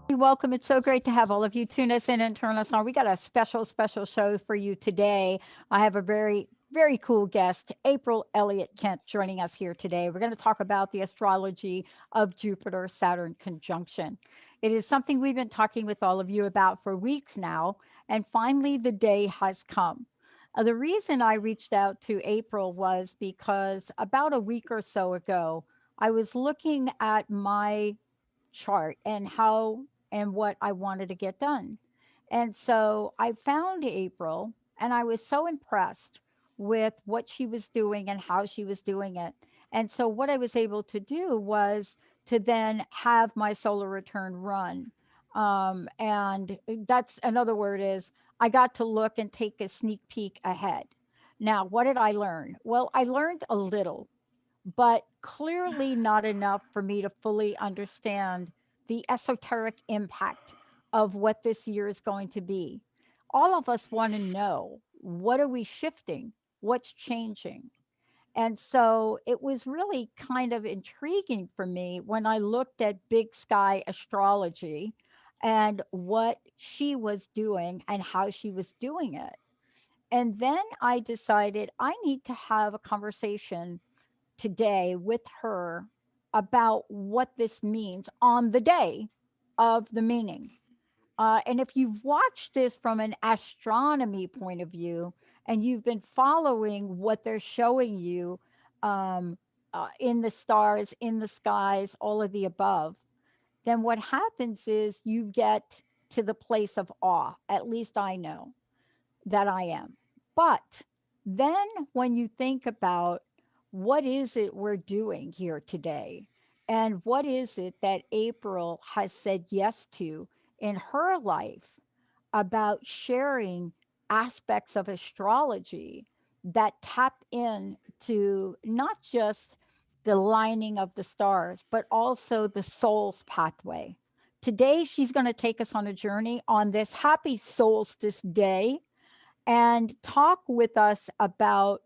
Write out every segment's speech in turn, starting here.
Welcome. It's so great to have all of you tune us in and turn us on. We got a special show for you today. I have a very cool guest, April Elliott Kent, joining us here today. We're going to talk about the astrology of Jupiter Saturn conjunction. It is something we've been talking with all of you about for weeks now, and finally the day has come. The reason I reached out to April was because about a week or so ago, I was looking at my chart and how and what I wanted to get done. And so I found April and I was so impressed with what she was doing and how she was doing it. And so what I was able to do was to then have my solar return run. And that's another word is I got to look and take a sneak peek ahead. Now, what did I learn? Well, I learned a little, but clearly not enough for me to fully understand the esoteric impact of what this year is going to be. All of us want to know, what are we shifting? What's changing? And so it was really kind of intriguing for me when I looked at Big Sky Astrology and what she was doing and how she was doing it. And then I decided I need to have a conversation today with her about what this means on the day of the meaning. And if you've watched this from an astronomy point of view and you've been following what they're showing you in the stars, in the skies, all of the above, then what happens is you get to the place of awe. At least I know that I am. But then when you think about what is it we're doing here today, and what is it that April has said yes to in her life about sharing aspects of astrology that tap into not just the lining of the stars, but also the soul's pathway. Today, she's going to take us on a journey on this happy solstice day and talk with us about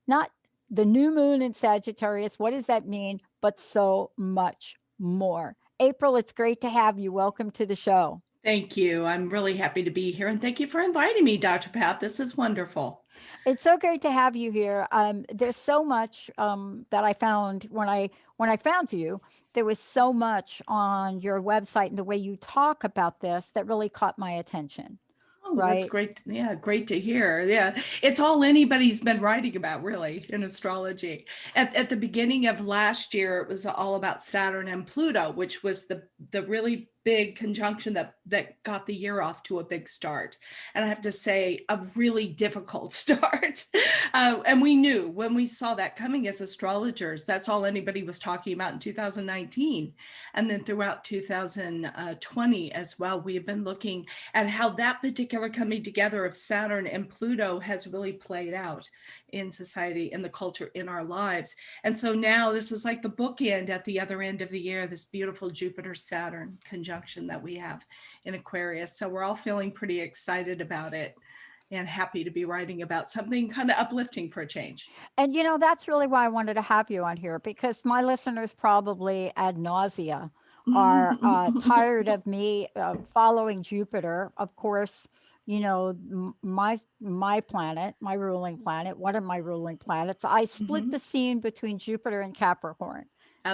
not the new moon in Sagittarius, what does that mean, but so much more. April, it's great to have you. Welcome to the show. Thank you. I'm really happy to be here. And thank you for inviting me, Dr. Pat. This is wonderful. It's so great to have you here. There's so much that I found when I found you. There was so much on your website and the way you talk about this that really caught my attention. Oh, that's Right? great. Yeah, great to hear. Yeah, it's all anybody's been writing about, really, in astrology. At the beginning of last year, it was all about Saturn and Pluto, which was the really big conjunction that got the year off to a big start. And I have to say, a really difficult start. And we knew when we saw that coming as astrologers, that's all anybody was talking about in 2019. And then throughout 2020 as well, we have been looking at how that particular coming together of Saturn and Pluto has really played out in society, in the culture, in our lives. And so now this is like the bookend at the other end of the year, this beautiful Jupiter-Saturn conjunction that we have in Aquarius. So we're all feeling pretty excited about it and happy to be writing about something kind of uplifting for a change. And that's really why I wanted to have you on here, because my listeners probably ad nausea are tired of me following Jupiter. Of course, my planet, my ruling planet, one of my ruling planets. I split the scene between Jupiter and Capricorn.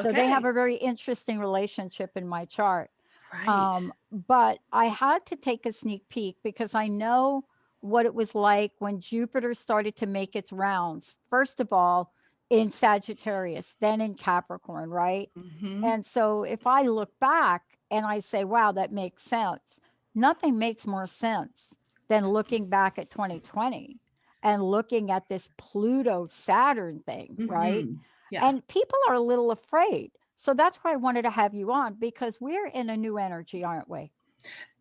So they have Okay. a very interesting relationship in my chart. Right. But I had to take a sneak peek because I know what it was like when Jupiter started to make its rounds. First of all, in Sagittarius, then in Capricorn, right? And so if I look back and I say, wow, that makes sense, nothing makes more sense than looking back at 2020 and looking at this Pluto Saturn thing, right? Yeah. And people are a little afraid. So that's why I wanted to have you on, because we're in a new energy, aren't we?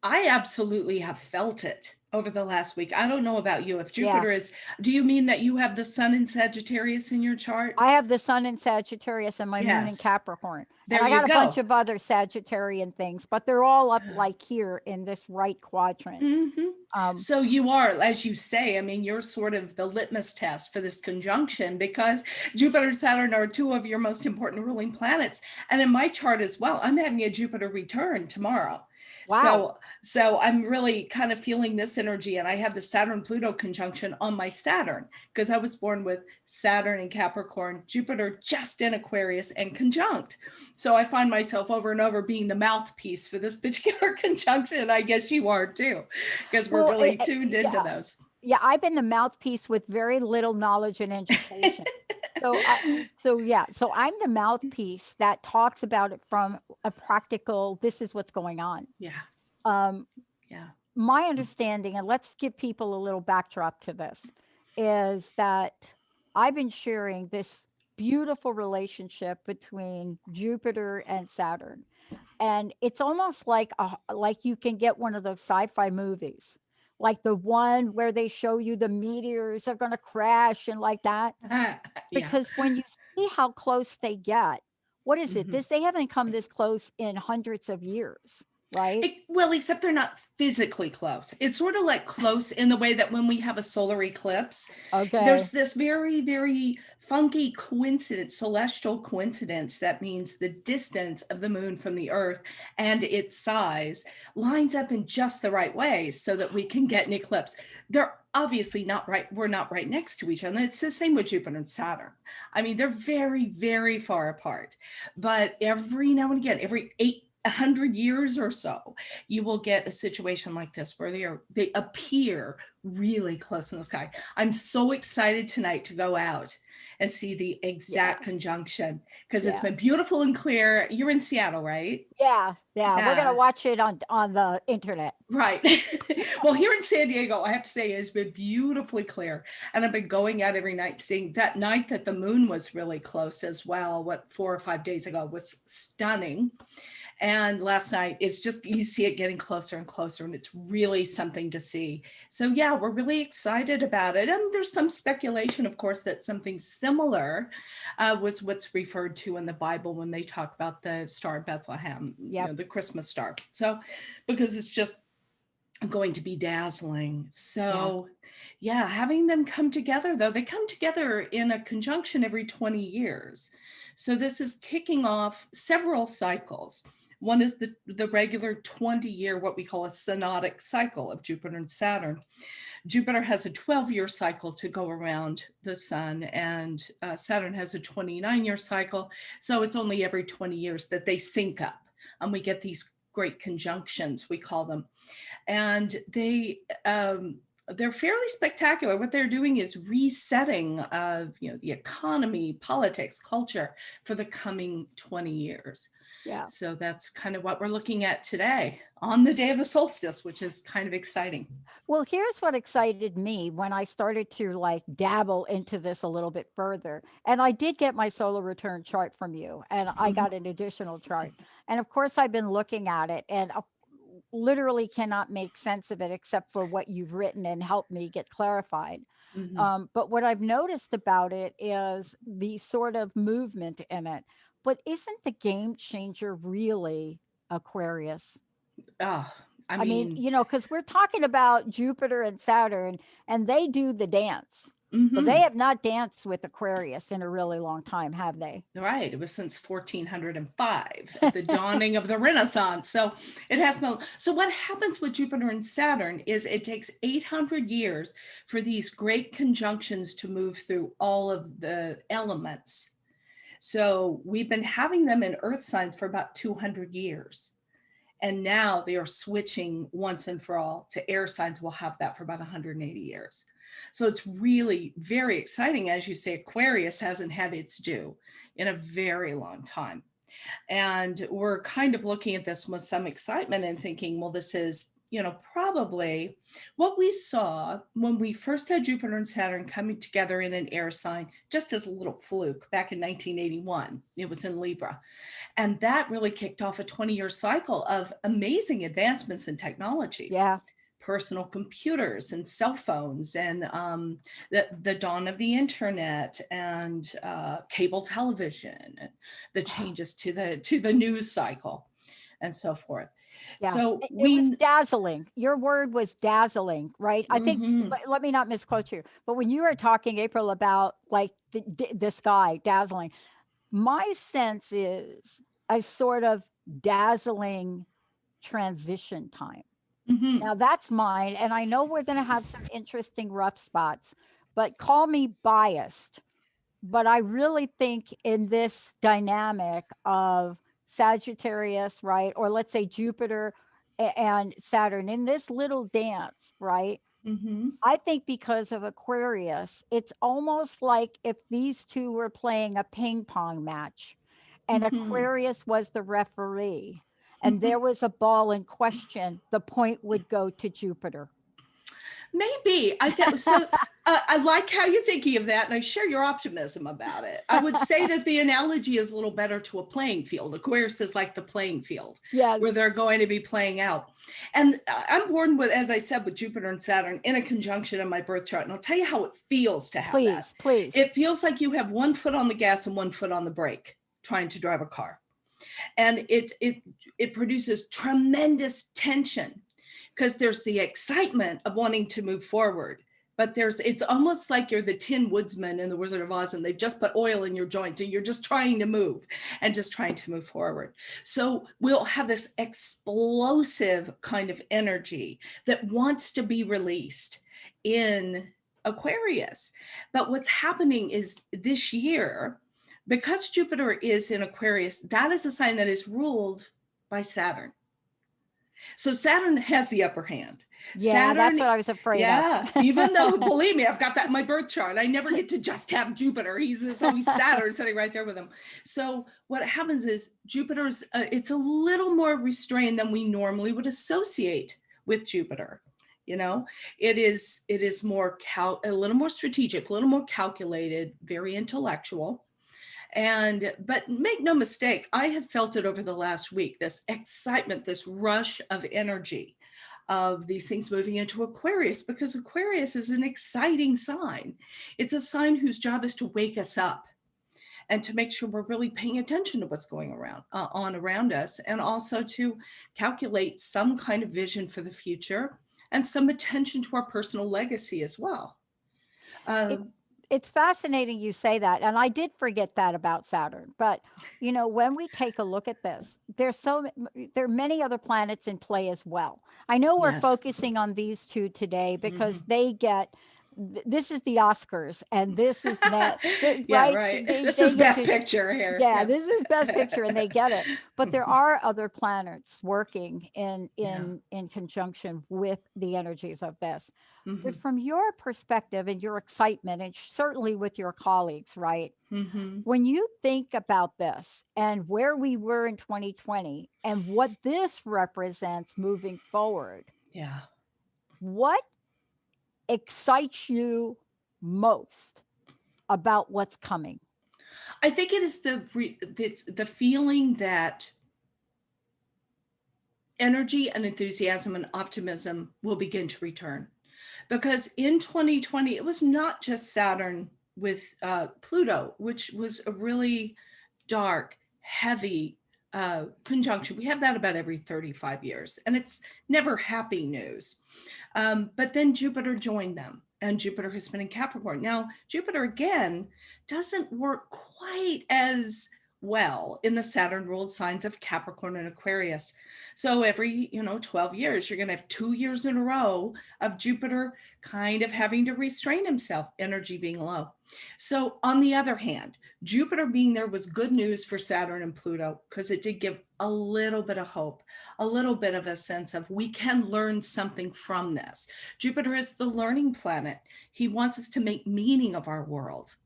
I absolutely have felt it over the last week. I don't know about you. If Yeah. Jupiter is, do you mean that you have the sun in Sagittarius in your chart? I have the sun in Sagittarius and my moon in Yes. Capricorn. And There I you got a bunch go. of other Sagittarian things, but they're all up like here in this right quadrant. Mm-hmm. Um, So you are, as you say, I mean, you're sort of the litmus test for this conjunction because Jupiter and Saturn are two of your most important ruling planets. And in my chart as well, I'm having a Jupiter return tomorrow. wow. So I'm really kind of feeling this energy. And I have the Saturn Pluto conjunction on my Saturn because I was born with Saturn in Capricorn, Jupiter just in Aquarius and conjunct. So I find myself over and over being the mouthpiece for this particular conjunction. And I guess you are too, because we're Well, really tuned into yeah, those. yeah. I've been the mouthpiece with very little knowledge and education. So I'm the mouthpiece that talks about it from a practical, this is what's going on. Yeah. Um, Yeah. my understanding, and let's give people a little backdrop to this, is that I've been sharing this beautiful relationship between Jupiter and Saturn. And it's almost like you can get one of those sci-fi movies, like the one where they show you the meteors are going to crash and like that. Yeah. Because when you see how close they get, what is it? Mhm. They haven't come this close in hundreds of years, right? Well, except they're not physically close. It's sort of like close in the way that when we have a solar eclipse, Okay. there's this very, very funky coincidence, celestial coincidence that means the distance of the moon from the earth and its size lines up in just the right way so that we can get an eclipse. They're obviously not right. We're not right next to each other. It's the same with Jupiter and Saturn. I mean, they're very, very far apart. But every now and again, every 100 years or so, you will get a situation like this where they appear really close in the sky. I'm so excited tonight to go out and see the exact conjunction because it's been beautiful and clear. You're in Seattle, right? Yeah. We're gonna Yeah. watch it on the internet. Right. Well, here in San Diego, I have to say it's been beautifully clear. And I've been going out every night, seeing that night that the moon was really close as well, 4 or 5 days ago, was stunning. And last night, it's just, you see it getting closer and closer, and it's really something to see. So yeah, we're really excited about it. And there's some speculation, of course, that something similar was what's referred to in the Bible when they talk about the Star of Bethlehem, the Christmas star. So, because it's just going to be dazzling. So yeah, having them come together, though, they come together in a conjunction every 20 years. So this is kicking off several cycles. One is the regular 20-year, what we call a synodic cycle of Jupiter and Saturn. Jupiter has a 12-year cycle to go around the sun, and Saturn has a 29-year cycle. So it's only every 20 years that they sync up, and we get these great conjunctions, we call them. And they're fairly spectacular. What they're doing is resetting the economy, politics, culture for the coming 20 years. Yeah. So that's kind of what we're looking at today on the day of the solstice, which is kind of exciting. Well, here's what excited me when I started to like dabble into this a little bit further. And I did get my solar return chart from you, and I got an additional chart. And of course, I've been looking at it and literally cannot make sense of it except for what you've written and helped me get clarified. But what I've noticed about it is the sort of movement in it. But isn't the game changer really Aquarius? Oh, I mean, because we're talking about Jupiter and Saturn, and they do the dance. But they have not danced with Aquarius in a really long time, have they? Right. It was since 1405, at the dawning of the Renaissance. So it has been. So what happens with Jupiter and Saturn is it takes 800 years for these great conjunctions to move through all of the elements. So we've been having them in earth signs for about 200 years. And now they are switching once and for all to air signs. We'll have that for about 180 years. So it's really very exciting. As you say, Aquarius hasn't had its due in a very long time. And we're kind of looking at this with some excitement and thinking, well, this is, probably what we saw when we first had Jupiter and Saturn coming together in an air sign, just as a little fluke back in 1981. It was in Libra. And that really kicked off a 20-year cycle of amazing advancements in technology. Yeah. personal computers and cell phones, and the dawn of the internet, and cable television, and the changes to the news cycle, and so forth. Yeah, So it was we, dazzling. Your word was dazzling, right? I think, mhm, let me not misquote you, but when you were talking, April, about like the sky dazzling, my sense is a sort of dazzling transition time. mhm. Now that's mine, and I know we're going to have some interesting rough spots, but call me biased. But I really think in this dynamic of Sagittarius, right? Or let's say Jupiter and Saturn in this little dance, right? Mhm. I think because of Aquarius, it's almost like if these two were playing a ping pong match and Mhm. Aquarius was the referee and Mhm. there was a ball in question, the point would go to Jupiter. Maybe I th- so. I like how you're thinking of that, and I share your optimism about it. I would say that the analogy is a little better to a playing field. Aquarius is like the playing field where Yes, they're going to be playing out. And I'm born with, as I said, with Jupiter and Saturn in a conjunction in my birth chart. And I'll tell you how it feels to have that. please, please. It feels like you have one foot on the gas and one foot on the brake trying to drive a car. And it produces tremendous tension because there's the excitement of wanting to move forward, but it's almost like you're the Tin Woodsman in the Wizard of Oz, and they've just put oil in your joints and you're just trying to move and just trying to move forward. So we'll have this explosive kind of energy that wants to be released in Aquarius. But what's happening is this year, because Jupiter is in Aquarius, that is a sign that is ruled by Saturn. So Saturn has the upper hand. Yeah, that's Saturn, what I was afraid of. yeah, even though, believe me, I've got that in my birth chart. I never get to just have Jupiter. He's always Saturn sitting right there with him. So what happens is Jupiter's, it's a little more restrained than we normally would associate with Jupiter. You know, it is more a little more strategic, a little more calculated, very intellectual. But make no mistake, I have felt it over the last week, this excitement, this rush of energy of these things moving into Aquarius, because Aquarius is an exciting sign. It's a sign whose job is to wake us up and to make sure we're really paying attention to what's going on around us, and also to calculate some kind of vision for the future and some attention to our personal legacy as well. It Um, it's fascinating you say that, and I did forget that about Saturn. But when we take a look at this, there are many other planets in play as well. I know we're yes. focusing on these two today because Mhm. they get this is the Oscars, and this is that, Yeah, right? right. This They is get best to, picture here. yeah, Yeah. this is best picture, and they get it. But there are other planets working in Yeah. conjunction with the energies of this. But Hmm. from your perspective and your excitement, and certainly with your colleagues, right? Hmm. When you think about this and where we were in 2020 and what this represents moving forward, Yeah. what excites you most about what's coming? I think it is it's the feeling that energy and enthusiasm and optimism will begin to return. Because in 2020, it was not just Saturn with Pluto, which was a really dark, heavy conjunction. We have that about every 35 years, and it's never happy news. But then Jupiter joined them, and Jupiter has been in Capricorn. Now, Jupiter again doesn't work quite as well in the Saturn ruled signs of Capricorn and Aquarius. So every 12 years, you're going to have 2 years in a row of Jupiter kind of having to restrain himself, energy being low. So on the other hand, Jupiter being there was good news for Saturn and Pluto, because it did give a little bit of hope, a little bit of a sense of we can learn something from this. Jupiter is the learning planet. He wants us to make meaning of our world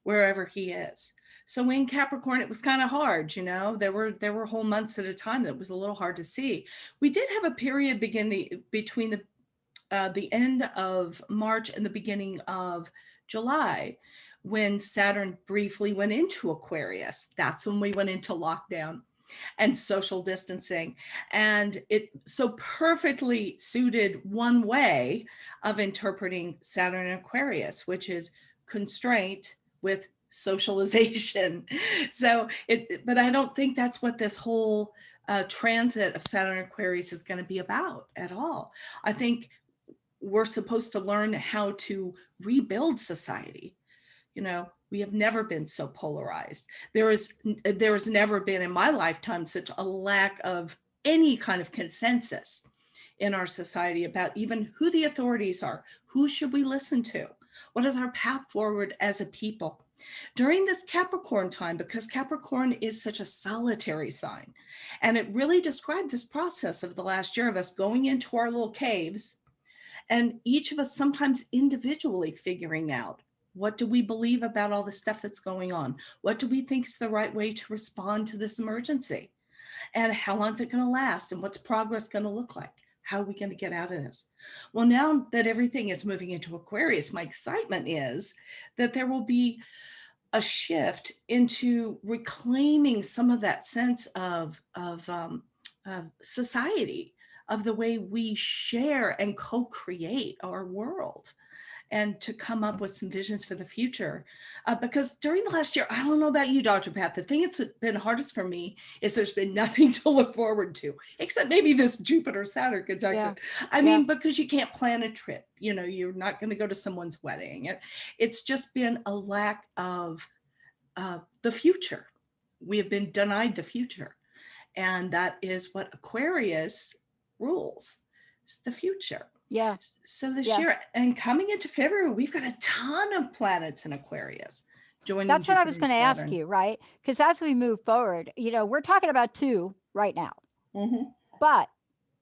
wherever he is. So in Capricorn, it was kind of hard, there were whole months at a time that was a little hard to see. We did have a period between the end of March and the beginning of July, when Saturn briefly went into Aquarius. That's when we went into lockdown. and social distancing. And it so perfectly suited one way of interpreting Saturn and Aquarius, which is constraint with socialization. So but I don't think that's what this whole transit of Saturn and Aquarius is going to be about at all. I think we're supposed to learn how to rebuild society. We have never been so polarized. There has never been in my lifetime such a lack of any kind of consensus in our society about even who the authorities are, who should we listen to, what is our path forward as a people. During this Capricorn time, because Capricorn is such a solitary sign, and it really described this process of the last year of us going into our little caves, and each of us sometimes individually figuring out, what do we believe about all the stuff that's going on? What do we think is the right way to respond to this emergency? And how long is it going to last? And what's progress going to look like? How are we going to get out of this? Well, now that everything is moving into Aquarius, my excitement is that there will be a shift into reclaiming some of that sense of society, of the way we share and co-create our world, and to come up with some visions for the future. Because during the last year, I don't know about you, Dr. Pat, the thing that's been hardest for me is there's been nothing to look forward to, except maybe this Jupiter-Saturn conjunction. Yeah. I mean, because you can't plan a trip, you're not going to go to someone's wedding. It's just been a lack of the future. We have been denied the future. And that is what Aquarius rules. It's the future. Yeah. So this Yeah. year, and coming into February, we've got a ton of planets in Aquarius joining. That's what I was Jupiter going to and ask Saturn. you, right? Because as we move forward, we're talking about 2 right now, Mm-hmm. but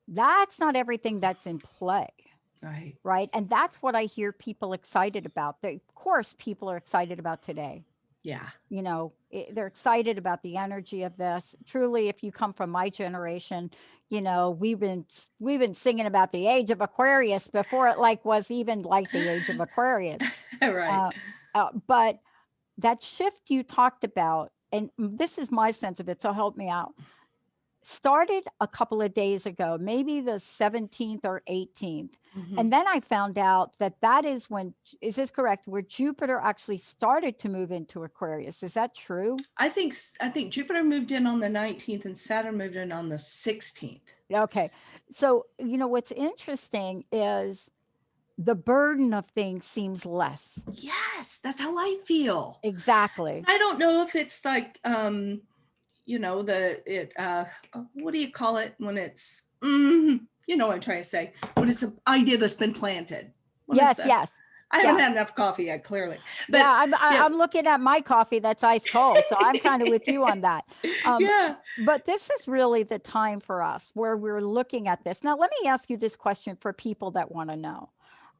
that's not everything that's in play, Right. right? And that's what I hear people excited about. Of course, people are excited about today. Yeah. They're excited about the energy of this. Truly, if you come from my generation, we've been singing about the age of Aquarius before it was even like the age of Aquarius. Right. But that shift you talked about, and this is my sense of it, so help me out, started a couple of days ago, maybe the 17th or 18th. Mm-hmm. And then I found out that is when, is this correct, where Jupiter actually started to move into Aquarius. Is that true? I think Jupiter moved in on the 19th and Saturn moved in on the 16th. Okay. So, what's interesting is the burden of things seems less. Yes, that's how I feel. Exactly. I don't know if it's like what do you call it when it's what I'm trying to say, when it's an idea that's been planted. Yes. I haven't had enough coffee yet, clearly. But yeah, I'm looking at my coffee that's ice cold, so I'm kind of with you on that. Yeah. But this is really the time for us where we're looking at this. Now, let me ask you this question for people that want to know.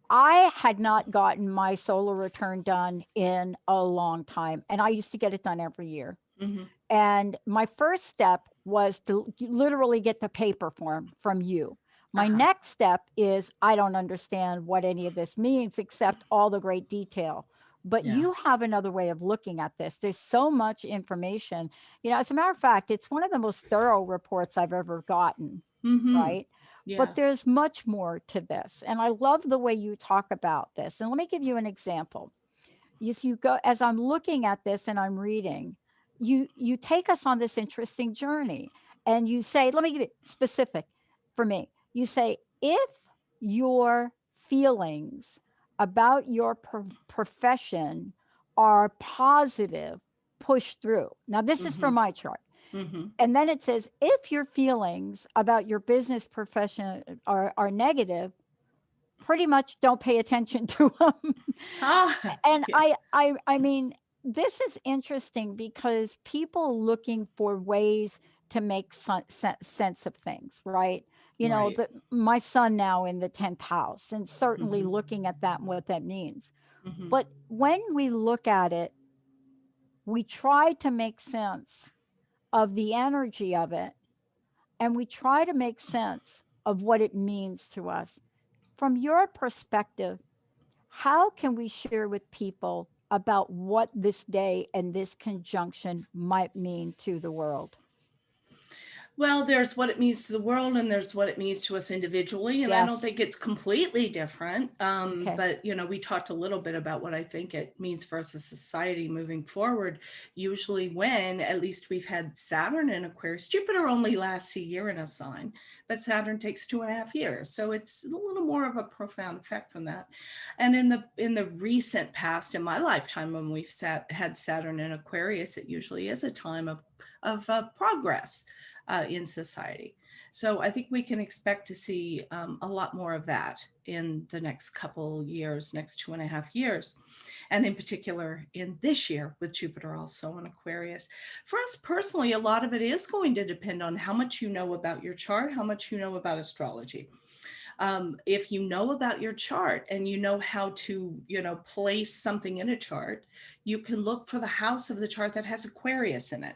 I had not gotten my solar return done in a long time, and I used to get it done every year. Mm-hmm. And my first step was to literally get the paper form from you. My next step is I don't understand what any of this means except all the great detail. But you have another way of looking at this. There's so much information. As a matter of fact, it's one of the most thorough reports I've ever gotten, right? Yeah. But there's much more to this. And I love the way you talk about this. And let me give you an example. You go, as I'm looking at this and I'm reading, you take us on this interesting journey, and you say, let me give it specific for me. You say, if your feelings about your profession are positive, push through. Now, this is from my chart. Mm-hmm. And then it says, if your feelings about your business profession are negative, pretty much don't pay attention to them. And I mean, this is interesting because people looking for ways to make sense of things, right? My son now in the 10th house, and certainly looking at that and what that means. Mm-hmm. But when we look at it, we try to make sense of the energy of it, and we try to make sense of what it means to us. From your perspective, how can we share with people about what this day and this conjunction might mean to the world? Well, there's what it means to the world and there's what it means to us individually. And I don't Yes. think it's completely different. Okay. But, we talked a little bit about what I think it means for us as society moving forward. Usually, when at least we've had Saturn in Aquarius, Jupiter only lasts a year in a sign, but Saturn takes 2.5 years. So it's a little more of a profound effect from that. And in the recent past, in my lifetime, when we've had Saturn in Aquarius, it usually is a time of progress in society. So I think we can expect to see a lot more of that in the next couple years, next 2.5 years. And in particular, in this year with Jupiter also in Aquarius. For us personally, a lot of it is going to depend on how much you know about your chart, how much you know about astrology. If you know about your chart and you know how to, place something in a chart, you can look for the house of the chart that has Aquarius in it.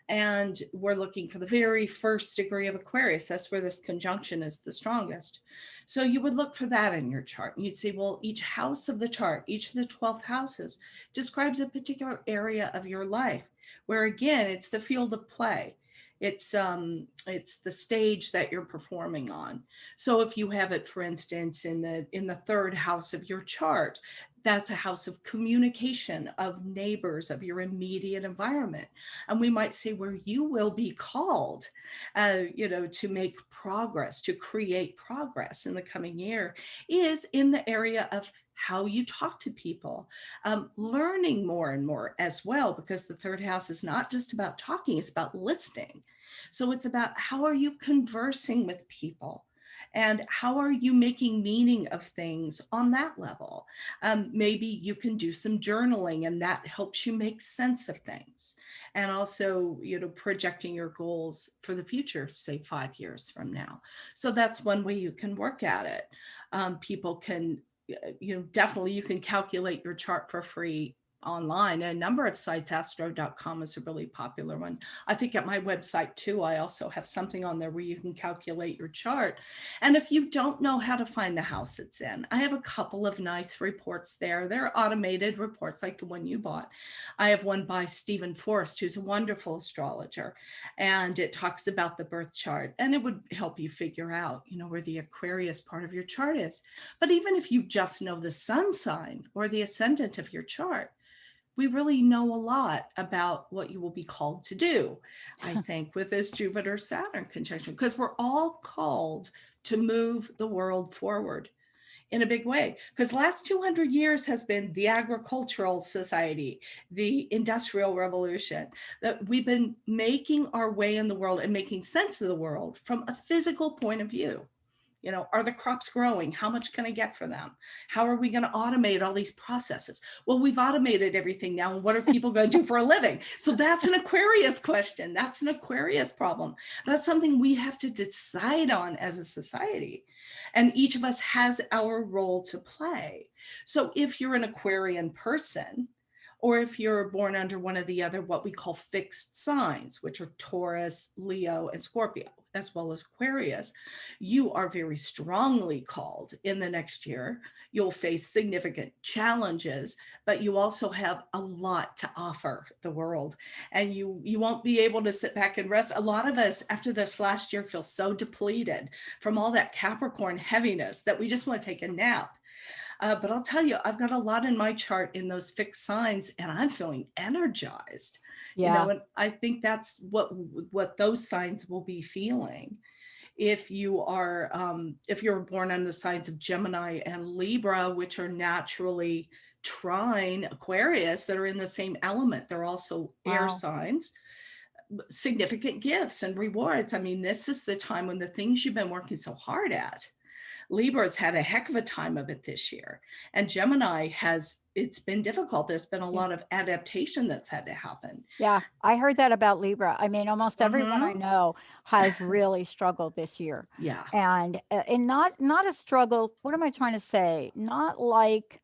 And we're looking for the very first degree of Aquarius. That's where this conjunction is the strongest. So you would look for that in your chart. And you'd say, well, each house of the chart, each of the 12 houses describes a particular area of your life, where again, it's the field of play. It's the stage that you're performing on. So if you have it, for instance, in the third house of your chart, that's a house of communication, of neighbors, of your immediate environment. And we might say where you will be called, to make progress, to create progress in the coming year is in the area of how you talk to people, learning more and more as well, because the third house is not just about talking, it's about listening. So it's about how are you conversing with people? And how are you making meaning of things on that level? Maybe you can do some journaling and that helps you make sense of things. And also, projecting your goals for the future, say 5 years from now. So that's one way you can work at it. People can, definitely you can calculate your chart for free online. A number of sites, astro.com is a really popular one. I think at my website too, I also have something on there where you can calculate your chart. And if you don't know how to find the house it's in, I have a couple of nice reports there. They're automated reports like the one you bought. I have one by Stephen Forrest, who's a wonderful astrologer, and it talks about the birth chart, and it would help you figure out, where the Aquarius part of your chart is. But even if you just know the sun sign or the ascendant of your chart, we really know a lot about what you will be called to do, I think, with this Jupiter Saturn conjunction, because we're all called to move the world forward in a big way. Because last 200 years has been the agricultural society, the industrial revolution, that we've been making our way in the world and making sense of the world from a physical point of view. Are the crops growing? How much can I get for them? How are we going to automate all these processes? Well, we've automated everything now. And what are people going to do for a living? So that's an Aquarius question. That's an Aquarius problem. That's something we have to decide on as a society. And each of us has our role to play. So if you're an Aquarian person, or if you're born under one of the other, what we call fixed signs, which are Taurus, Leo, and Scorpio, as well as Aquarius, you are very strongly called in the next year. You'll face significant challenges, but you also have a lot to offer the world. And you won't be able to sit back and rest. A lot of us after this last year feel so depleted from all that Capricorn heaviness that we just want to take a nap. But I'll tell you, I've got a lot in my chart in those fixed signs, and I'm feeling energized. Yeah. And I think that's what those signs will be feeling. If you're born on the signs of Gemini and Libra, which are naturally trine Aquarius, that are in the same element, they're also air Wow. signs. Significant gifts and rewards. I mean, this is the time when the things you've been working so hard at. Libra's had a heck of a time of it this year. And Gemini it's been difficult. There's been a Yeah. lot of adaptation that's had to happen. Yeah. I heard that about Libra. I mean, almost everyone I Mm-hmm. know has really struggled this year. Yeah. And not a struggle. What am I trying to say? Not like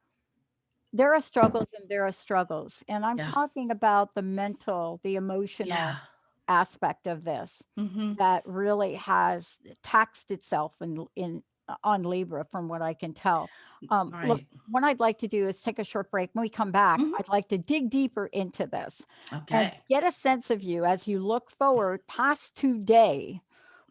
there are struggles and there are struggles. And I'm Yeah. talking about the mental, the emotional Yeah. aspect of this Mm-hmm. that really has taxed itself in on Libra, from what I can tell. Look, Right. what I'd like to do is take a short break. When we come back, Mhm. I'd like to dig deeper into this and Okay. get a sense of you as you look forward past today.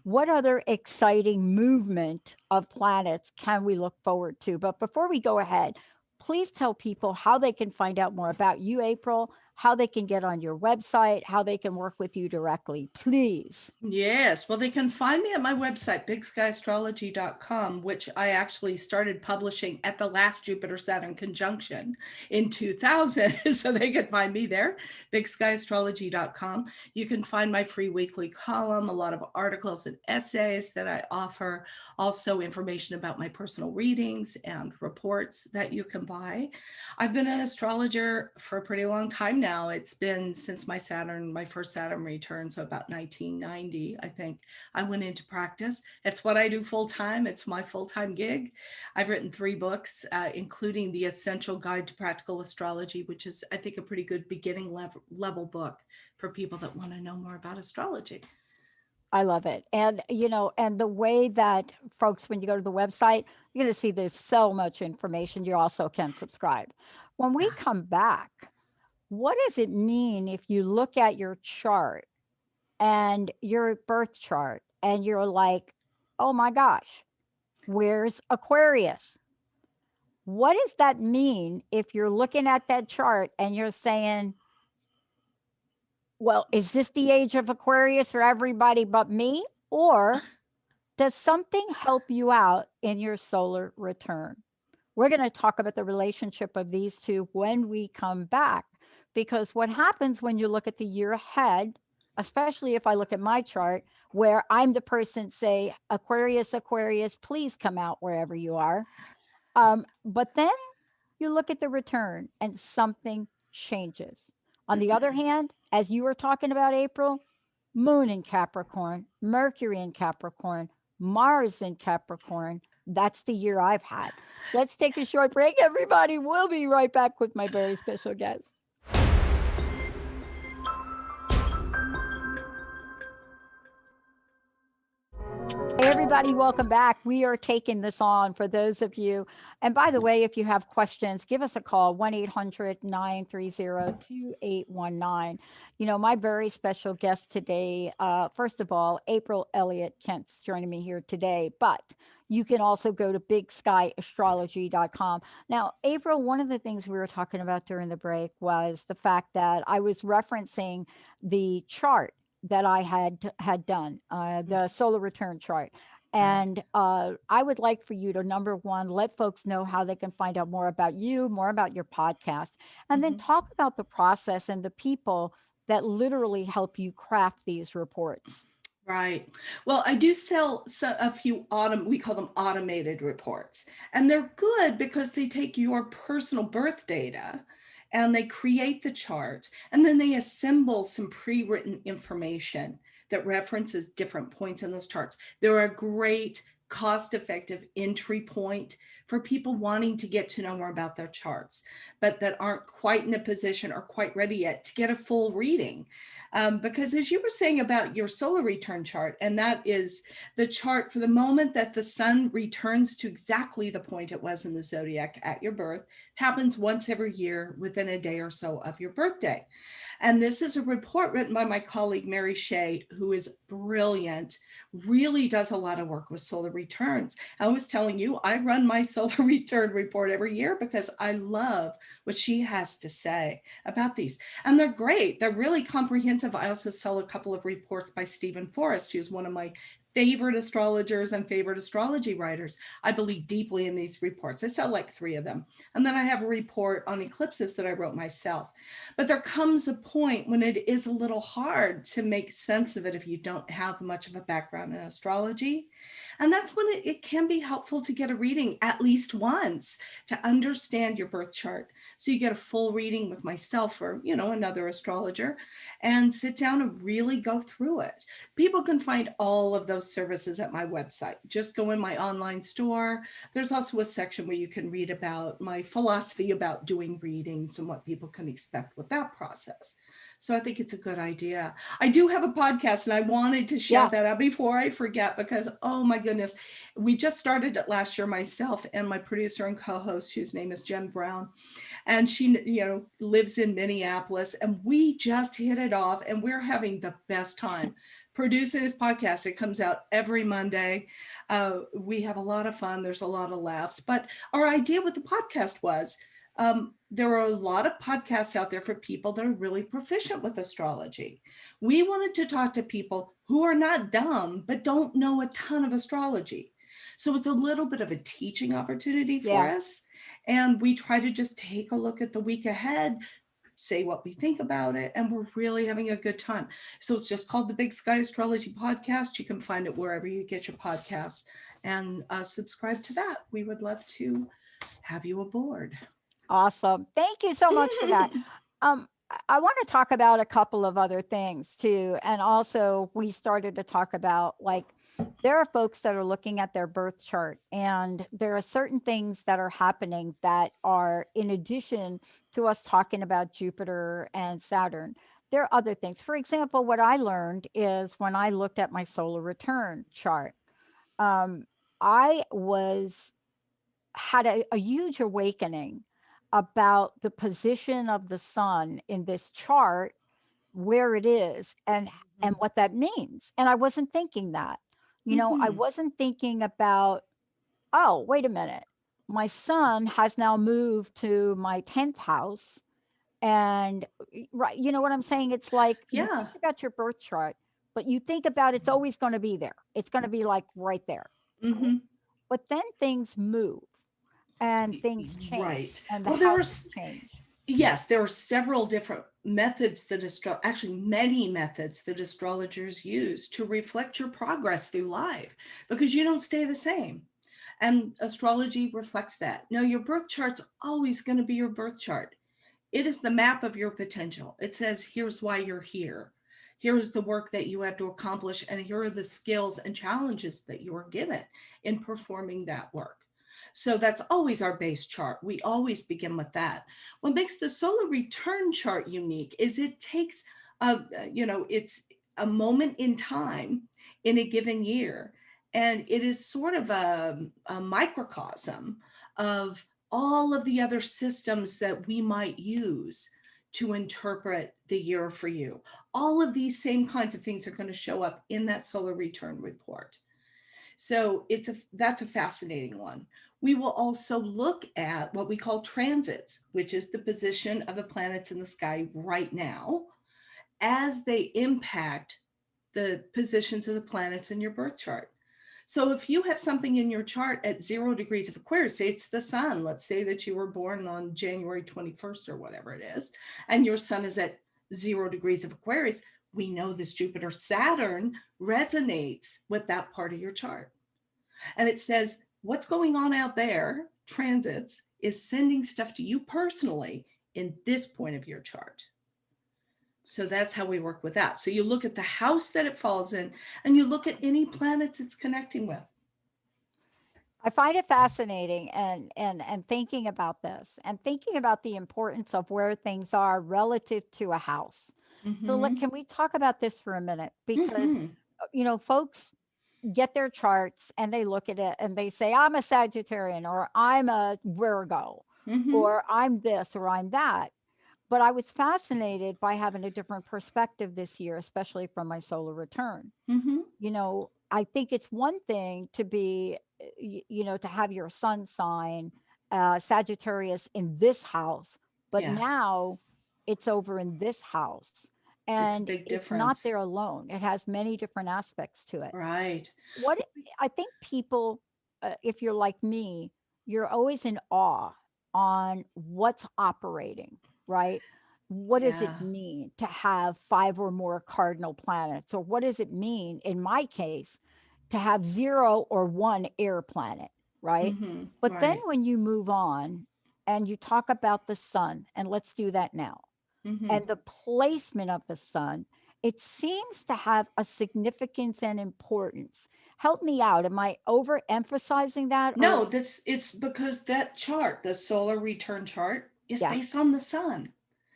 What other exciting movement of planets can we look forward to? But before we go ahead, please tell people how they can find out more about you, April, how they can get on your website, how they can work with you directly, please. Yes, well, they can find me at my website, bigskyAstrology.com, which I actually started publishing at the last Jupiter-Saturn conjunction in 2000. So they can find me there, bigskyAstrology.com. You can find my free weekly column, a lot of articles and essays that I offer, also information about my personal readings and reports that you can buy. I've been an astrologer for a pretty long time now. It's been since my first Saturn return, so about 1990. I think I went into practice. It's what I do full time. It's my full time gig. I've written 3 books, including The Essential Guide to Practical Astrology, which is, I think, a pretty good beginning level book for people that want to know more about astrology. I love it. And, and the way that folks, when you go to the website, you're going to see there's so much information. You also can subscribe. When we come back, what does it mean if you look at your chart and your birth chart and you're like, oh my gosh, where's Aquarius? What does that mean if you're looking at that chart and you're saying, well, is this the age of Aquarius for everybody but me? Or does something help you out in your solar return? We're going to talk about the relationship of these two when we come back, because what happens when you look at the year ahead, especially if I look at my chart, where I'm the person say, Aquarius, Aquarius, please come out wherever you are. But then you look at the return and something changes. On the other hand, as you were talking about, April, Moon in Capricorn, Mercury in Capricorn, Mars in Capricorn. That's the year I've had. Let's take a short break, everybody. We'll be right back with my very special guest. Hey, everybody, welcome back. We are taking this on for those of you. And by the way, if you have questions, give us a call, 1-800-930-2819. My very special guest today, first of all, April Elliott Kent's joining me here today, but you can also go to bigskyAstrology.com. Now, April, one of the things we were talking about during the break was the fact that I was referencing the chart that I had done, the solar return chart. And I would like for you to, number one, let folks know how they can find out more about you, more about your podcast, and then talk about the process and the people that literally help you craft these reports. Right. Well, I do sell a few we call them automated reports, and they're good because they take your personal birth data and they create the chart, and then they assemble some pre-written information that references different points in those charts. They're a great cost-effective entry point for people wanting to get to know more about their charts, but that aren't quite in a position or quite ready yet to get a full reading. Because as you were saying about your solar return chart, and that is the chart for the moment that the sun returns to exactly the point it was in the zodiac at your birth, happens once every year within a day or so of your birthday. And this is a report written by my colleague, Mary Shea, who is brilliant, really does a lot of work with solar returns. I was telling you, I run my solar return report every year because I love what she has to say about these. And they're great. They're really comprehensive. I also sell a couple of reports by Stephen Forrest, who's one of my favorite astrologers and favorite astrology writers. I believe deeply in these reports. I sell like 3 of them. And then I have a report on eclipses that I wrote myself. But there comes a point when it is a little hard to make sense of it if you don't have much of a background in astrology. And that's when it can be helpful to get a reading at least once to understand your birth chart. So you get a full reading with myself or, another astrologer, and sit down and really go through it. People can find all of those those services at my website. Just go in my online store. There's also a section where you can read about my philosophy about doing readings and what people can expect with that process. So I think it's a good idea. I do have a podcast, and I wanted to shout Yeah. that out before I forget, because, oh my goodness, we just started it last year, myself and my producer and co-host, whose name is Jen Brown. And she, lives in Minneapolis, and we just hit it off, and we're having the best time producing this podcast. It comes out every Monday. We have a lot of fun. There's a lot of laughs. But our idea with the podcast was, there are a lot of podcasts out there for people that are really proficient with astrology. We wanted to talk to people who are not dumb, but don't know a ton of astrology. So it's a little bit of a teaching opportunity for Yeah. us. And we try to just take a look at the week ahead, say what we think about it, and we're really having a good time. So it's just called the Big Sky Astrology Podcast. You can find it wherever you get your podcasts, and subscribe to that. We would love to have you aboard. Awesome. Thank you so much for that. I want to talk about a couple of other things too. And also, we started to talk about, like, there are folks that are looking at their birth chart, and there are certain things that are happening that are in addition to us talking about Jupiter and Saturn. There are other things. For example, what I learned is when I looked at my solar return chart, um, I was had a huge awakening about the position of the sun in this chart, where it is, and what that means. And I wasn't thinking that. I Mm-hmm. wasn't thinking about, oh, wait a minute. My son has now moved to my 10th house. And right, you know what I'm saying? It's like you Yeah. think about your birth chart, but you think about it's always going to be there. It's going to be like right there. Right? Mm-hmm. But then things move and things Right. change and the Well, houses change. yes, there are several different methods that actually many methods that astrologers use to reflect your progress through life, because you don't stay the same. And astrology reflects that. Now, your birth chart's always going to be your birth chart. It is the map of your potential. It says, here's why you're here. Here's the work that you have to accomplish, and here are the skills and challenges that you are given in performing that work. So that's always our base chart. We always begin with that. What makes the solar return chart unique is it takes it's a moment in time in a given year, and it is sort of a microcosm of all of the other systems that we might use to interpret the year for you. All of these same kinds of things are going to show up in that solar return report. So that's a fascinating one. We will also look at what we call transits, which is the position of the planets in the sky right now as they impact the positions of the planets in your birth chart. So if you have something in your chart at 0 degrees of Aquarius, say it's the sun, let's say that you were born on January 21st or whatever it is, and your sun is at 0 degrees of Aquarius, we know this Jupiter Saturn resonates with that part of your chart. And it says, what's going on out there, transits, is sending stuff to you personally in this point of your chart. So that's how we work with that. So you look at the house that it falls in, and you look at any planets it's connecting with. I find it fascinating, and thinking about this and thinking about the importance of where things are relative to a house. So Mm-hmm. can we talk about this for a minute? Because Mm-hmm. folks get their charts and they look at it and they say, I'm a Sagittarian, or I'm a Virgo, Mm-hmm. or I'm this, or I'm that. But I was fascinated by having a different perspective this year, especially from my solar return. Mm-hmm. I think it's one thing to be, to have your sun sign, Sagittarius, in this house, but Yeah, now it's over in this house. it's a And big it's not difference. there alone. It has many different aspects to it. Right. What I think people, if you're like me, you're always in awe on what's operating, right? What does it Yeah. mean to have five or more cardinal planets? Or what does it mean, in my case, to have zero or one air planet, right? Mm-hmm. But then Right. when you move on and you talk about the sun, and let's do that now, Mm-hmm. and the placement of the sun, it seems to have a significance and importance. Help me out. Am I overemphasizing that, or No, it's because that chart, the solar return chart, is yeah, based on the sun.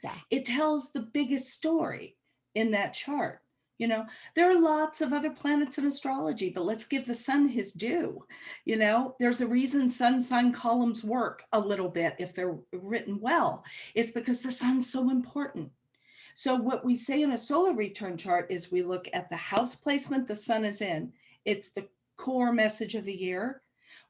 yeah. It tells the biggest story in that chart. You know, there are lots of other planets in astrology, but let's give the sun his due. You know, there's a reason sun sign columns work a little bit if they're written well. It's because the sun's so important. So, what we say in a solar return chart is we look at the house placement the sun is in, it's the core message of the year.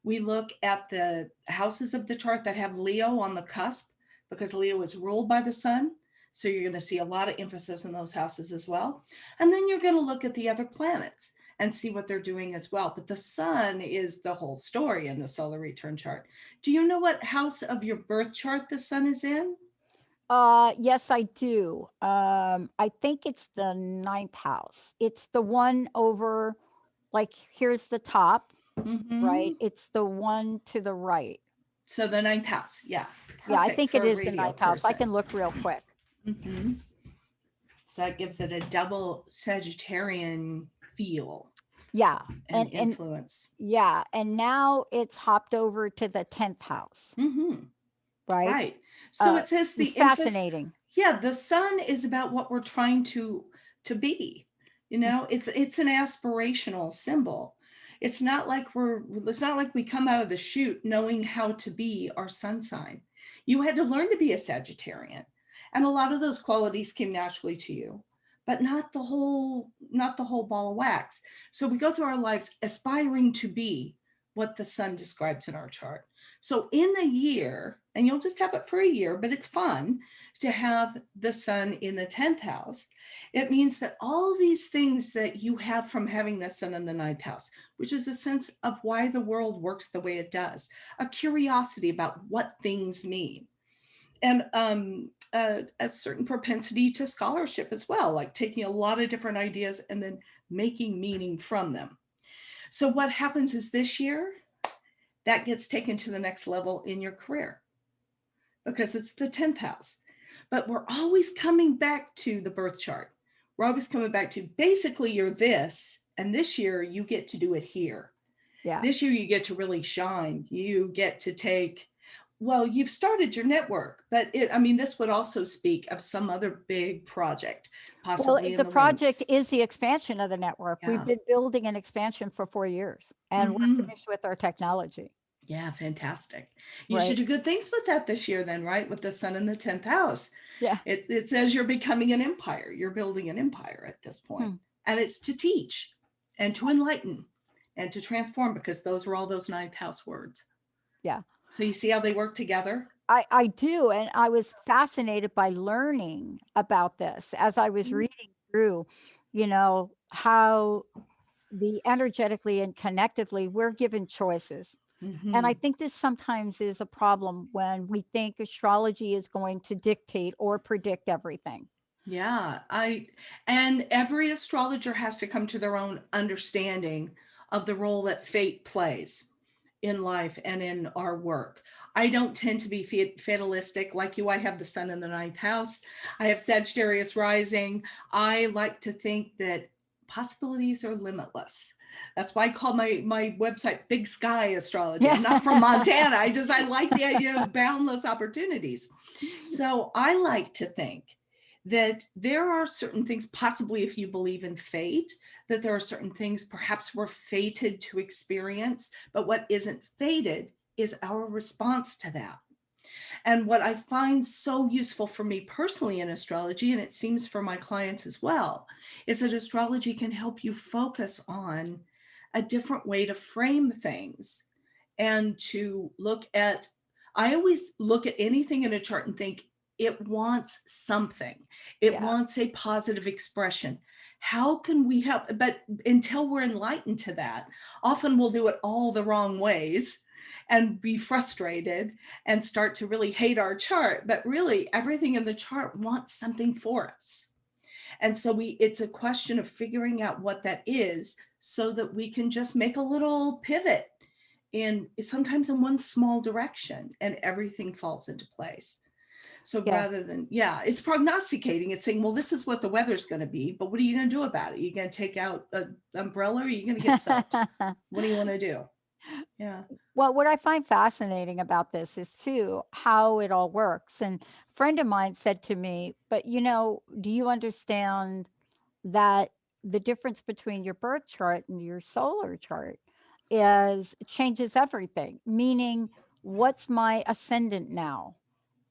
We look at the houses of the chart that have Leo on the cusp because Leo is ruled by the sun. So you're going to see a lot of emphasis in those houses as well. And then you're going to look at the other planets and see what they're doing as well. But the sun is the whole story in the solar return chart. Do you know what house of your birth chart the sun is in? Yes, I do. I think it's the ninth house. It's the one over, like, here's the top, right? Mm-hmm. It's the one to the right. So the ninth house. Yeah. Yeah, I Perfect think for it a is the radio ninth house. I person. can look real quick. Mm-hmm. So that gives it a double Sagittarian feel Yeah, and and influence. yeah, and now it's hopped over to the 10th house, Mm-hmm. right? Right. So it says It's the emphasis. fascinating. Yeah, the sun is about what we're trying to be. You know, it's an aspirational symbol. It's not like we come out of the chute knowing how to be our sun sign. You had to learn to be a Sagittarian. And a lot of those qualities came naturally to you, but not the whole ball of wax. So we go through our lives aspiring to be what the sun describes in our chart. So in a year, and you'll just have it for a year, but it's fun to have the sun in the 10th house. It means that all these things that you have from having the sun in the ninth house, which is a sense of why the world works the way it does, a curiosity about what things mean, and a certain propensity to scholarship as well, like taking a lot of different ideas and then making meaning from them. So what happens is this year, that gets taken to the next level in your career because it's the 10th house. But we're always coming back to the birth chart. We're always coming back to basically you're this, and this year you get to do it here. Yeah. This year you get to really shine. You get to take, well, you've started your network, but this would also speak of some other big project, Well, possibly in the the wings. project is the expansion of the network. We've Yeah. been building an expansion for 4 years, and we're Mm-hmm. finished with our technology, Yeah, fantastic. You should right? do good things with that this year, then, right? With the sun in the 10th house. Yeah. It says you're becoming an empire. You're building an empire at this point. Hmm. And it's to teach and to enlighten and to transform because those are all those ninth house words. Yeah. So you see how they work together? I do, and I was fascinated by learning about this as I was reading through, how the energetically and connectively we're given choices. And I Mm-hmm. think this sometimes is a problem when we think astrology is going to dictate or predict everything. Yeah, and every astrologer has to come to their own understanding of the role that fate plays in life and in our work. I don't tend to be fatalistic like you. I have the sun in the ninth house. I have Sagittarius rising. I like to think that possibilities are limitless. That's why I call my website Big Sky Astrology. I'm not from Montana. I like the idea of boundless opportunities. So I like to think that there are certain things, possibly if you believe in fate, that there are certain things perhaps we're fated to experience, but what isn't fated is our response to that. And what I find so useful for me personally in astrology, and it seems for my clients as well, is that astrology can help you focus on a different way to frame things and to look at. I always look at anything in a chart and think it wants something, it Yeah. wants a positive expression. How can we help? But until we're enlightened to that, often we'll do it all the wrong ways and be frustrated and start to really hate our chart. But really, everything in the chart wants something for us. And so it's a question of figuring out what that is so that we can just make a little pivot in sometimes in one small direction and everything falls into place. So Yeah. rather than, yeah, it's prognosticating. It's saying, well, this is what the weather's going to be, but what are you going to do about it? Are you going to take out an umbrella, or are you going to get soaked? What do you want to do? Yeah. Well, what I find fascinating about this is too how it all works. And a friend of mine said to me, "But do you understand that the difference between your birth chart and your solar chart is changes everything? Meaning, what's my ascendant now?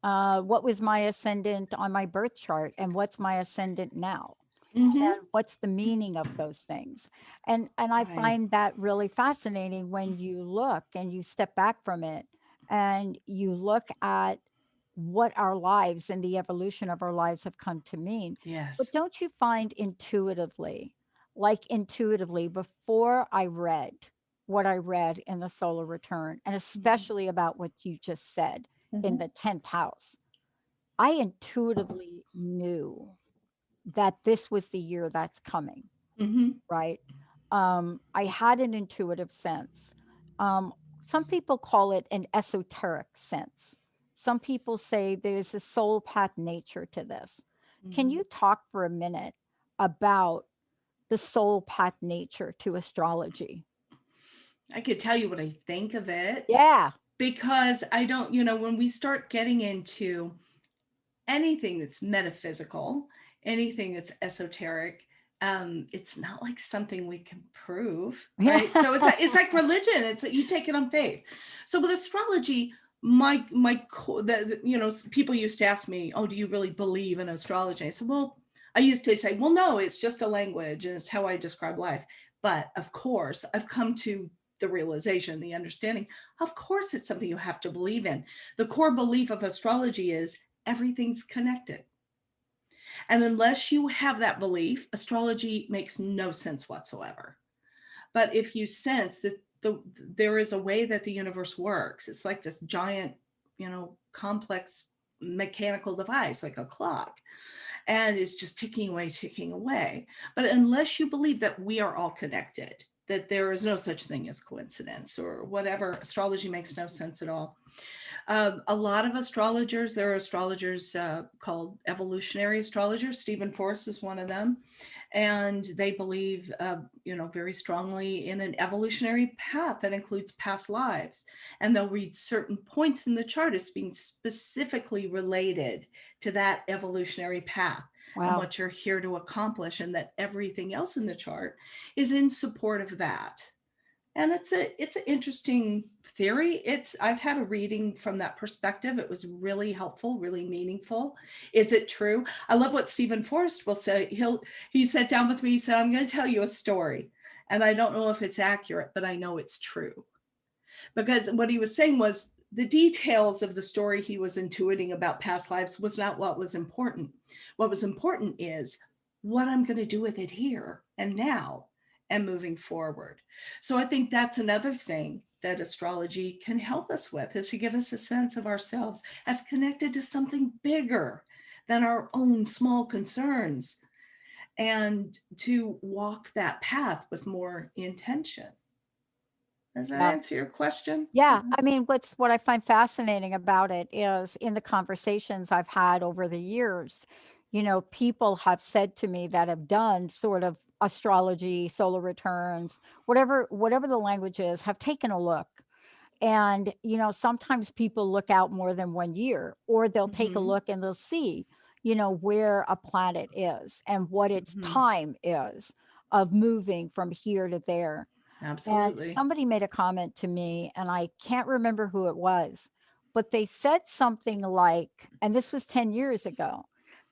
What was my ascendant on my birth chart, and what's my ascendant now? Mm-hmm. And what's the meaning of those things?" And I Right. find that really fascinating when you look and you step back from it and you look at what our lives and the evolution of our lives have come to mean. But Yes. don't you find intuitively, like intuitively, before I read what I read in the solar return, and especially about what you just said in Mm-hmm. the 10th house, I intuitively knew that this was the year that's coming, Mm-hmm. right? I had an intuitive sense. Um, some people call it an esoteric sense. Some people say there's a soul path nature to this. Can Mm-hmm. you talk for a minute about the soul path nature to astrology? I could tell you what I think of it, Yeah. because I don't, when we start getting into anything that's metaphysical, anything that's esoteric, it's not like something we can prove, Yeah. right? So it's like religion. It's you take it on faith. So with astrology, people used to ask me, "Oh, do you really believe in astrology?" I said, "Well," I used to say, "Well, no, it's just a language and it's how I describe life." But of course, I've come to the realization, the understanding, of course, it's something you have to believe in. The core belief of astrology is everything's connected. And unless you have that belief, astrology makes no sense whatsoever. But if you sense that there is a way that the universe works, it's like this giant, complex mechanical device, like a clock, and it's just ticking away, ticking away. But unless you believe that we are all connected, that there is no such thing as coincidence or whatever, astrology makes no sense at all. A lot of astrologers, there are astrologers called evolutionary astrologers. Stephen Forrest is one of them. And they believe, very strongly in an evolutionary path that includes past lives. And they'll read certain points in the chart as being specifically related to that evolutionary path and Wow. what you're here to accomplish, and that everything else in the chart is in support of that. And it's an interesting theory. I've had a reading from that perspective. It was really helpful, really meaningful. Is it true? I love what Stephen Forrest will say. He sat down with me. He said, "I'm going to tell you a story, and I don't know if it's accurate, but I know it's true." Because what he was saying was the details of the story he was intuiting about past lives was not what was important. What was important is what I'm going to do with it here and now and moving forward. So I think that's another thing that astrology can help us with, is to give us a sense of ourselves as connected to something bigger than our own small concerns, and to walk that path with more intention. Does that Yeah. answer your question? Yeah, I mean, what I find fascinating about it is in the conversations I've had over the years, people have said to me that have done sort of astrology, solar returns, whatever the language is, have taken a look. And, sometimes people look out more than 1 year, or they'll take a Mm-hmm. look and they'll see, where a planet is and what its Mm-hmm. time is of moving from here to there. And Absolutely. somebody made a comment to me, and I can't remember who it was, but they said something like, and this was 10 years ago.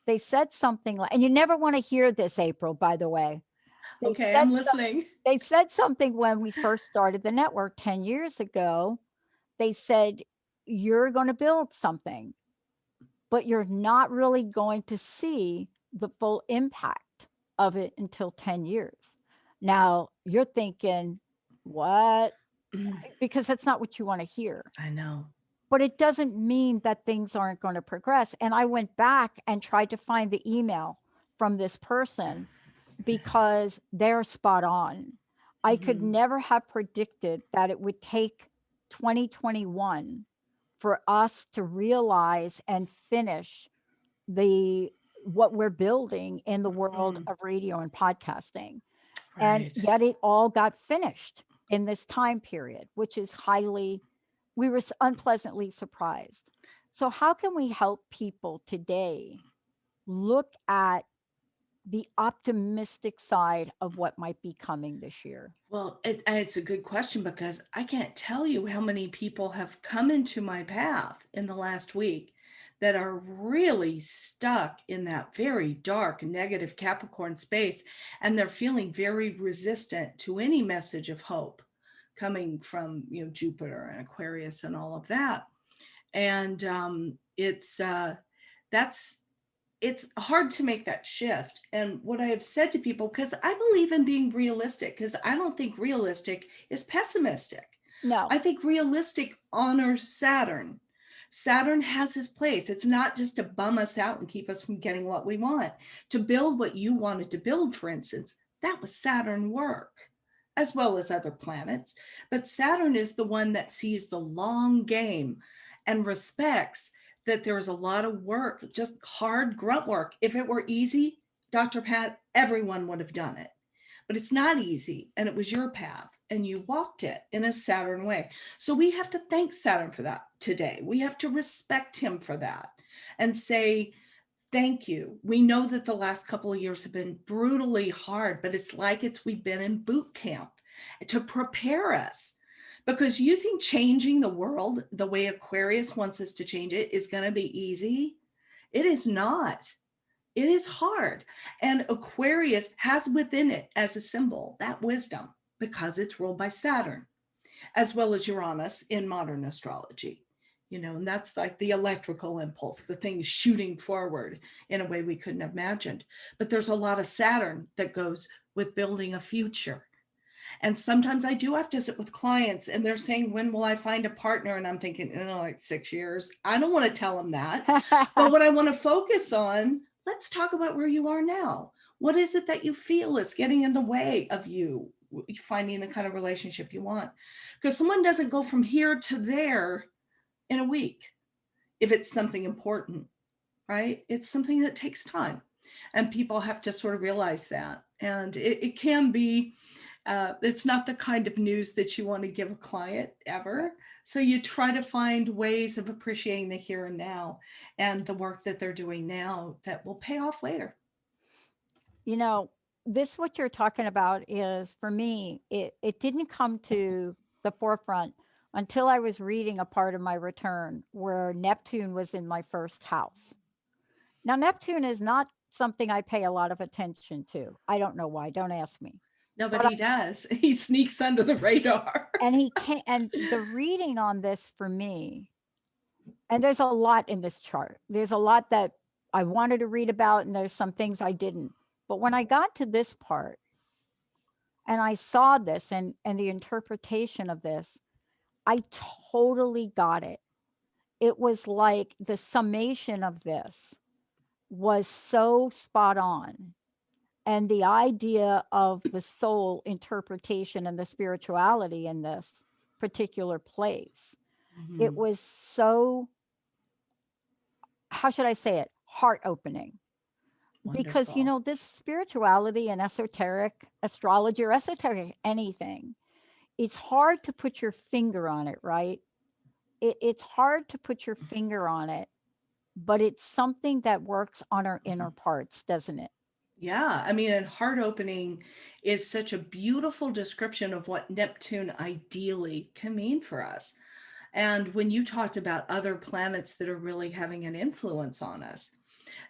They said something like, and you never want to hear this, April, by the way. They Okay, said I'm so, listening. they said something when we first started the network 10 years ago. They said, "You're going to build something, but you're not really going to see the full impact of it until 10 years." Now, you're thinking, "What?" Because that's not what you want to hear. I know. But it doesn't mean that things aren't going to progress. And I went back and tried to find the email from this person because they're spot on. I could Mm-hmm. never have predicted that it would take 2021 for us to realize and finish the what we're building in the world Mhm. of radio and podcasting. And Right. yet it all got finished in this time period, which is highly, we were unpleasantly surprised. So, how can we help people today look at the optimistic side of what might be coming this year? Well, it's a good question because I can't tell you how many people have come into my path in the last week that are really stuck in that very dark, negative Capricorn space, and they're feeling very resistant to any message of hope coming from, Jupiter and Aquarius and all of that. And that's it's hard to make that shift. And what I have said to people, because I believe in being realistic, because I don't think realistic is pessimistic. No. I think realistic honors Saturn. Saturn has his place. It's not just to bum us out and keep us from getting what we want. To build what you wanted to build, for instance, that was Saturn work, as well as other planets. But Saturn is the one that sees the long game and respects that there was a lot of work, just hard grunt work. If it were easy, Dr. Pat, everyone would have done it. But it's not easy, and it was your path, and you walked it in a Saturn way. So we have to thank Saturn for that today. We have to respect him for that and say, thank you. We know that the last couple of years have been brutally hard, but it's like we've been in boot camp to prepare us, because you think changing the world the way Aquarius wants us to change it is going to be easy. It is not. It is hard. And Aquarius has within it as a symbol that wisdom, because it's ruled by Saturn, as well as Uranus in modern astrology. And that's like the electrical impulse, the thing shooting forward in a way we couldn't have imagined. But there's a lot of Saturn that goes with building a future. And sometimes I do have to sit with clients and they're saying, when will I find a partner? And I'm thinking, like 6 years. I don't want to tell them that. But what I want to focus on, let's talk about where you are now. What is it that you feel is getting in the way of you finding the kind of relationship you want? Because someone doesn't go from here to there in a week if it's something important, right? It's something that takes time. And people have to sort of realize that. And it can be, it's not the kind of news that you want to give a client ever. So you try to find ways of appreciating the here and now and the work that they're doing now that will pay off later. You know, this what you're talking about is, for me, it didn't come to the forefront until I was reading a part of my return where Neptune was in my first house. Now, Neptune is not something I pay a lot of attention to. I don't know why. Don't ask me. No, but But he does. He sneaks under the radar. and he can, and the reading on this for me, and there's a lot in this chart. There's a lot that I wanted to read about, and there's some things I didn't. But when I got to this part and I saw this and the interpretation of this, I totally got it. It was like the summation of this was so spot on. And the idea of the soul interpretation and the spirituality in this particular place, it Mhm. was so, how should I say it, heart opening. Because, Wonderful. this spirituality and esoteric astrology or esoteric anything, it's hard to put your finger on it, right? It's hard to put your finger on it, but it's something that works on our inner parts, doesn't it? Yeah, I mean, and heart opening is such a beautiful description of what Neptune ideally can mean for us. And when you talked about other planets that are really having an influence on us,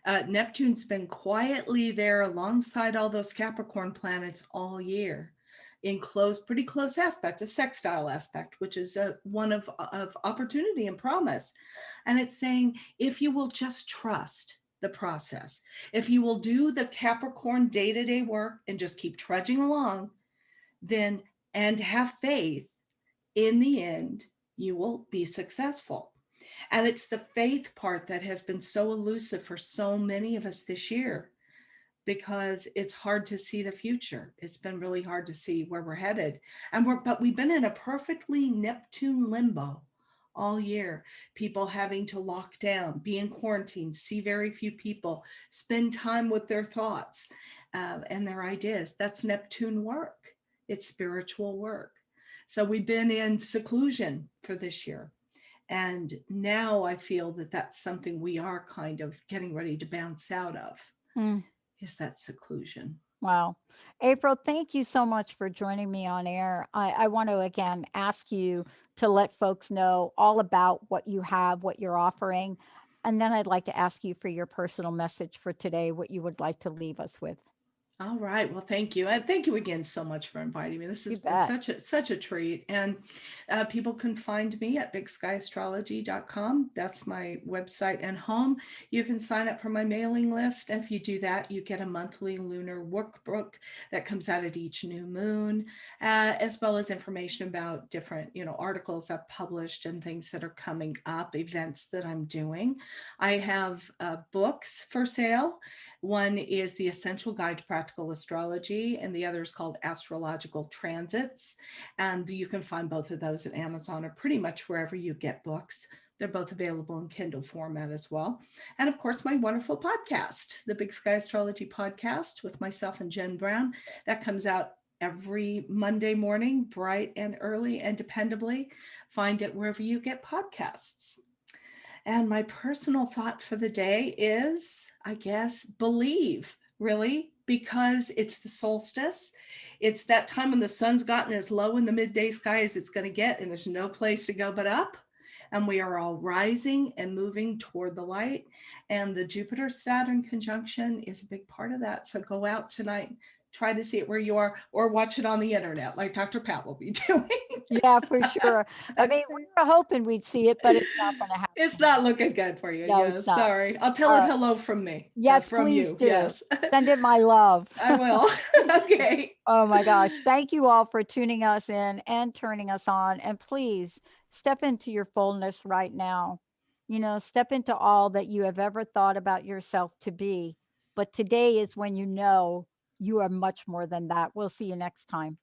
Neptune's been quietly there alongside all those Capricorn planets all year in pretty close aspect, a sextile aspect, which is one of opportunity and promise. And it's saying, if you will just trust the process, if you will do the Capricorn day-to-day work and just keep trudging along, then, and have faith, in the end, you will be successful. And it's the faith part that has been so elusive for so many of us this year, because it's hard to see the future. It's been really hard to see where we're headed. But we've been in a perfectly Neptune limbo all year. People having to lock down, be in quarantine, see very few people, spend time with their thoughts and their ideas. That's Neptune work. It's spiritual work. So we've been in seclusion for this year. And now I feel that that's something we are kind of getting ready to bounce out of, Mm. is that seclusion. Wow. April, thank you so much for joining me on air. I want to again ask you to let folks know all about what you have, what you're offering. And then I'd like to ask you for your personal message for today, what you would like to leave us with. All right. Well, thank you. And thank you again so much for inviting me. This You has been bet. such a treat. And people can find me at bigskyAstrology.com. That's my website and home. You can sign up for my mailing list. If you do that, you get a monthly lunar workbook that comes out at each new moon, as well as information about different, articles I've published and things that are coming up, events that I'm doing. I have books for sale. One is The Essential Guide to Practical Astrology, and the other is called Astrological Transits. And you can find both of those at Amazon or pretty much wherever you get books. They're both available in Kindle format as well. And of course, my wonderful podcast, the Big Sky Astrology Podcast with myself and Jen Brown, that comes out every Monday morning, bright and early and dependably. Find it wherever you get podcasts. And my personal thought for the day is, I guess, believe, really, because it's the solstice. It's that time when the sun's gotten as low in the midday sky as it's going to get, and there's no place to go but up. And we are all rising and moving toward the light. And the Jupiter Saturn conjunction is a big part of that. So go out tonight, try to see it where you are, or watch it on the internet like Dr. Pat will be doing. Yeah, for sure. I mean, we were hoping we'd see it, but it's not going to It's happen. not looking good for you. No, it's Yes, not. sorry. I'll tell All it right. hello from me, Yes, from please you. do. Yes, Send it my love. I will. Okay. Oh my gosh. Thank you all for tuning us in and turning us on. And please step into your fullness right now. Step into all that you have ever thought about yourself to be. But today is when you know you are much more than that. We'll see you next time.